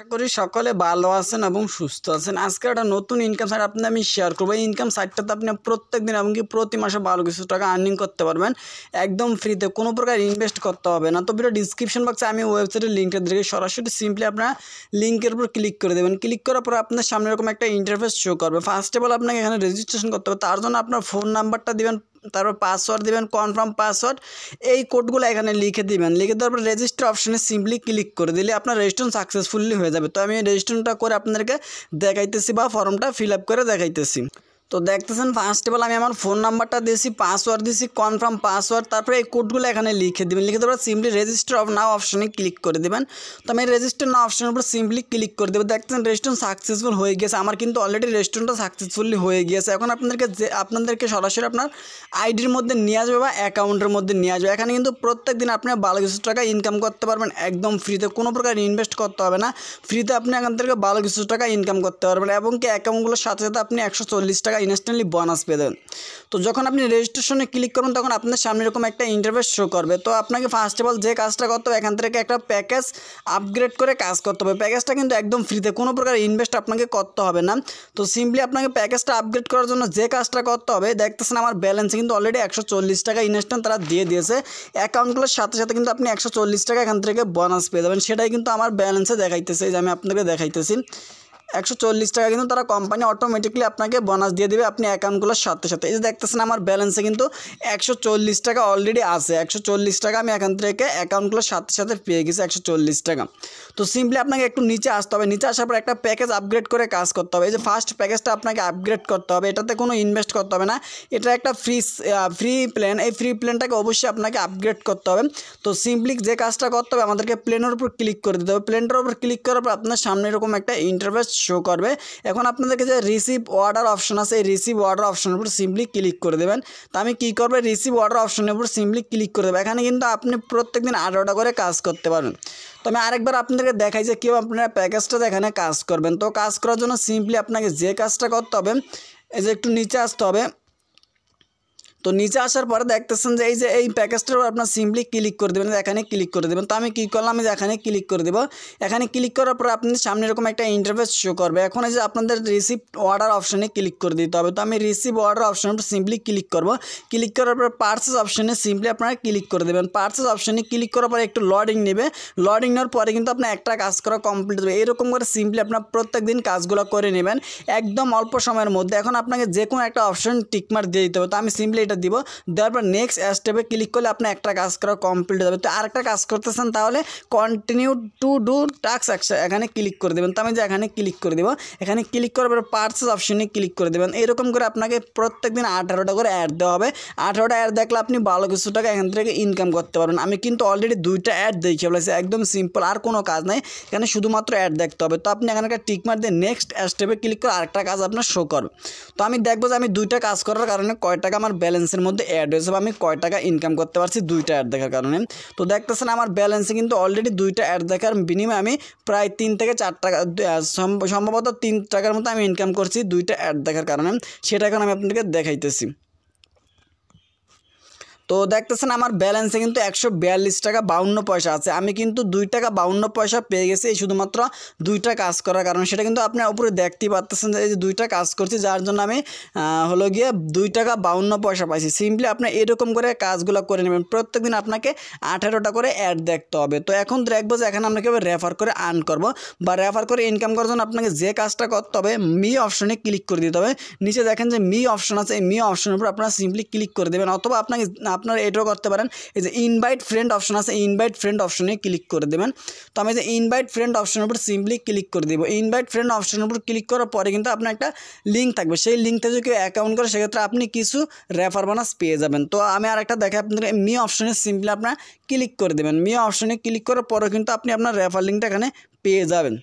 আশা করি সকলে ভালো আছেন এবং সুস্থ আছেন। আজকে একটা নতুন ইনকাম সাইট আপনাদের আমি শেয়ার করব। এই ইনকাম সাইটটাতে আপনি প্রত্যেকদিন এমনকি প্রতি মাসে ভালো কিছু টাকা আর্নিং করতে পারবেন একদম ফ্রিতে, কোনো প্রকার ইনভেস্ট করতে হবে না। তো ভিডিও ডিসক্রিপশন বক্সে আমি ওয়েবসাইটের লিঙ্কটা দিয়ে সরাসরি সিম্পলি আপনারা লিঙ্কের উপর ক্লিক করে দেবেন। ক্লিক করার পর আপনার সামনে এরকম একটা ইন্টারফেস শো করবে। ফার্স্ট অফ অল আপনাকে এখানে রেজিস্ট্রেশন করতে হবে। তার জন্য আপনার ফোন নাম্বারটা দিবেন, তারপর পাসওয়ার্ড দিবেন, কনফার্ম পাসওয়ার্ড, এই কোডগুলো এখানে লিখে দিবেন। লিখে দেওয়ার পর রেজিস্টার অপশনে সিম্পলি ক্লিক করে দিলে আপনার রেজিস্ট্রেশন সাকসেসফুলি হয়ে যাবে। তো আমি রেজিস্ট্রেশনটা করে আপনাদেরকে দেখাইতেছি বা ফর্মটা ফিল আপ করে দেখাইতেছি। তো দেখতেছেন ফার্স্ট অফ অল আমি আমার ফোন নাম্বারটা দিয়েছি, পাসওয়ার্ড দিয়েছি, কনফার্ম পাসওয়ার্ড, তারপরে এই কোডগুলো এখানে লিখে দেবেন। লিখে দেওয়ার পর সিম্পলি রেজিস্টার নাও অপশনে ক্লিক করে দেবেন। তো আমি রেজিস্টার নাও অপশনের উপর সিম্পলি ক্লিক করে দেবো। দেখতেছেন রেজিস্ট্রেশন সাকসেসফুল হয়ে গেছে। আমার কিন্তু অলরেডি রেজিস্ট্রেশনটা সাকসেসফুলি হয়ে গিয়েছে। এখন আপনাদেরকে সরাসরি আপনার আইডির মধ্যে নিয়ে আসবে বা অ্যাকাউন্টের মধ্যে নিয়ে আসবে। এখানে কিন্তু প্রত্যেক দিন আপনি ভালো কিছু টাকা ইনকাম করতে পারবেন একদম ফ্রিতে, কোনো প্রকার ইনভেস্ট করতে হবে না। ফ্রিতে আপনি এখান থেকে ভালো কিছু টাকা ইনকাম করতে পারবেন এবং কি অ্যাকাউন্টগুলোর সাথে সাথে আপনি 140 টাকা ইনস্ট্যান্টলি বোনাস পেয়ে দেবেন। তো যখন আপনি রেজিস্ট্রেশনে ক্লিক করবেন তখন আপনার সামনে এরকম একটা ইন্টারফেস শো করবে। তো আপনাকে ফার্স্ট অফ অল যে কাজটা করতে হবে, এখান থেকে একটা প্যাকেজ আপগ্রেড করে কাজ করতে হবে। প্যাকেজটা কিন্তু একদম ফ্রিতে, কোনো প্রকার ইনভেস্ট আপনাকে করতে হবে না। তো সিম্পলি আপনাকে প্যাকেজটা আপগ্রেড করার জন্য যে কাজটা করতে হবে, দেখতেছেন আমার ব্যালেন্সে কিন্তু অলরেডি 140 টাকা ইনস্ট্যান্ট তারা দিয়ে দিয়েছে। অ্যাকাউন্টগুলোর সাথে সাথে কিন্তু আপনি 140 টাকা এখান থেকে বোনাস পেয়ে যাবেন। সেটাই কিন্তু আমার ব্যালেন্সে দেখাইতেছে, এই যে আমি আপনাকে দেখাইতেছি 140 টাকা কিন্তু তারা কোম্পানি অটোমেটিকলি আপনাকে বোনাস দিয়ে দেবে আপনি অ্যাকাউন্টগুলোর সাথে সাথে। এই যে দেখতেছেন আমার ব্যালেন্সে কিন্তু 140 টাকা অলরেডি আছে। 140 টাকা আমি এখান থেকে অ্যাকাউন্টগুলোর সাথে সাথে পেয়ে গেছি 140 টাকা। তো সিম্পলি আপনাকে একটু নিচে আসতে হবে। নিচে আসার পর একটা প্যাকেজ আপগ্রেড করে কাজ করতে হবে। এই যে ফার্স্ট প্যাকেজটা আপনাকে আপগ্রেড করতে হবে। এটাতে কোনো ইনভেস্ট করতে হবে না, এটা একটা ফ্রি প্ল্যান। এই ফ্রি প্ল্যানটাকে অবশ্যই আপনাকে আপগ্রেড করতে হবে। তো সিম্পলি যে কাজটা করতে হবে, আমাদেরকে প্ল্যানের উপর ক্লিক করে দিতে হবে। প্ল্যানটার উপর ক্লিক করার পর আপনার সামনে এরকম একটা ইন্টারফেস শো করবে। এখন আপনাদেরকে যে রিসিভ অর্ডার অপশন আছে, এই রিসিভ অর্ডার অপশনের উপর সিম্পলি ক্লিক করে দেবেন। তো আমি কী করবো, রিসিভ অর্ডার অপশনের উপর সিম্পলি ক্লিক করে দেবো। এখানে কিন্তু আপনি প্রত্যেকদিন 18টা করে কাজ করতে পারবেন। তো আমি আরেকবার আপনাদেরকে দেখাই যে কেউ আপনারা প্যাকেজটাতে এখানে কাজ করবেন। তো কাজ করার জন্য সিম্পলি আপনাকে যে কাজটা করতে হবে, এই যে একটু নিচে আসতে হবে। তো নিচে আসার পরে দেখতেছেন যে এই প্যাকেজটার উপর আপনার সিম্পলি ক্লিক করে দেবেন, এখানে ক্লিক করে দেবেন। তো আমি কী করলাম, যে এখানে ক্লিক করে দেবো। এখানে ক্লিক করার পর আপনাদের সামনে এরকম একটা ইন্টারফেস শো করবে। এখন এই যে আপনাদের রিসিভ অর্ডার অপশনে ক্লিক করে দিতে হবে। তো আমি রিসিভ অর্ডার অপশনের উপর সিম্পলি ক্লিক করব। ক্লিক করার পর পার্চেস অপশনে সিম্পলি আপনারা ক্লিক করে দেবেন। পার্চেস অপশনে ক্লিক করার পর একটু লোডিং নেবে। লোডিং নেওয়ার পরে কিন্তু আপনার একটা কাজ করা কমপ্লিট হবে। এরকম করে সিম্পলি আপনার প্রত্যেক দিন কাজগুলো করে নেবেন একদম অল্প সময়ের মধ্যে। এখন আপনাকে যে কোনো একটা অপশন টিকমার্ক দিয়ে দিতে হবে। তো আমি সিম্পলি এটা দিব। দেওয়ার পর নেক্সট স্টেপে ক্লিক করলে আপনার একটা কাজ করা কমপ্লিট হয়ে যাবে। তো আরেকটা কাজ করতেছেন তাহলে কন্টিনিউ টু ডু টাস্ক এখানে ক্লিক করে দেবেন। তো আমি যে এখানে ক্লিক করে দেবো। এখানে ক্লিক করার পর পার্চেস অপশনে ক্লিক করে দেবেন। এরকম করে আপনাকে প্রত্যেকদিন 18টা করে অ্যাড দেওয়া হবে। 18টা অ্যাড দেখলে আপনি ভালো কিছু টাকা এখান থেকে ইনকাম করতে পারবেন। আমি কিন্তু অলরেডি 2টা অ্যাড দেখে ফেলেছি, একদম সিম্পল, আর কোনো কাজ নেই। এখানে শুধুমাত্র অ্যাড দেখতে হবে। তো আপনি এখানে একটা টিকমার্ক দিয়ে নেক্সট স্টেপে ক্লিক করে আরেকটা কাজ আপনার শো করবে। তো আমি দেখবো যে আমি 2টা কাজ করার কারণে কয় টাকা আমার ব্যালেন্সের মধ্যে অ্যাড হয়েছে বা আমি কয় টাকা ইনকাম করতে পারছি 2টা অ্যাড দেখার কারণে। তো দেখতেছেন আমার ব্যালেন্সে কিন্তু অলরেডি 2টা অ্যাড দেখার বিনিময়ে আমি প্রায় 3 থেকে 4 টাকা, সম্ভবত 3 টাকার মতো আমি ইনকাম করছি 2টা অ্যাড দেখার কারণে। সেটা এখন আমি আপনাদেরকে দেখাইতেছি। তো দেখতেছেন আমার ব্যালেন্সে কিন্তু 142 টাকা 52 পয়সা আছে। আমি কিন্তু 2 টাকা 52 পয়সা পেয়ে গেছি এই শুধুমাত্র 2টা কাজ করার কারণে। সেটা কিন্তু আপনি উপরে দেখতেই পাচ্ছেন যে এই যে 2টা কাজ করছি, যার জন্য আমি হলো গিয়ে 2 টাকা 52 পয়সা পাইছি। সিম্পলি আপনি এরকম করে কাজগুলো করে নেবেন। প্রত্যেকদিন আপনাকে 18টা করে অ্যাড দেখতে হবে। তো এখন দেখবো যে এখানে আমরা কীভাবে রেফার করে আর্ন করবো বা রেফার করে ইনকাম করার জন্য আপনাকে যে কাজটা করতে হবে, মি অপশনে ক্লিক করে দিতে হবে। নিচে দেখেন যে মি অপশন আছে, এই মি অপশনের উপর আপনারা সিম্পলি ক্লিক করে দেবেন। অথবা আপনারা এটাও করতে পারেন, এই যে ইনভাইট ফ্রেন্ড অপশন আছে, ইনভাইট ফ্রেন্ড অপশনে ক্লিক করে দেবেন। তো আমি যে ইনভাইট ফ্রেন্ড অপশনের উপর সিম্পলি ক্লিক করে দেবো। ইনভাইট ফ্রেন্ড অপশনের উপর ক্লিক করার পরে কিন্তু আপনার একটা লিঙ্ক থাকবে। সেই লিঙ্কটা যদি কেউ অ্যাকাউন্ট করে সেক্ষেত্রে আপনি কিছু রেফার বোনাস পেয়ে যাবেন। তো আমি আরেকটা দেখে আপনাদের মি অপশনে সিম্পলি আপনারা ক্লিক করে দেবেন। মি অপশনে ক্লিক করার পরে কিন্তু আপনি আপনার রেফার লিঙ্কটা এখানে পেয়ে যাবেন।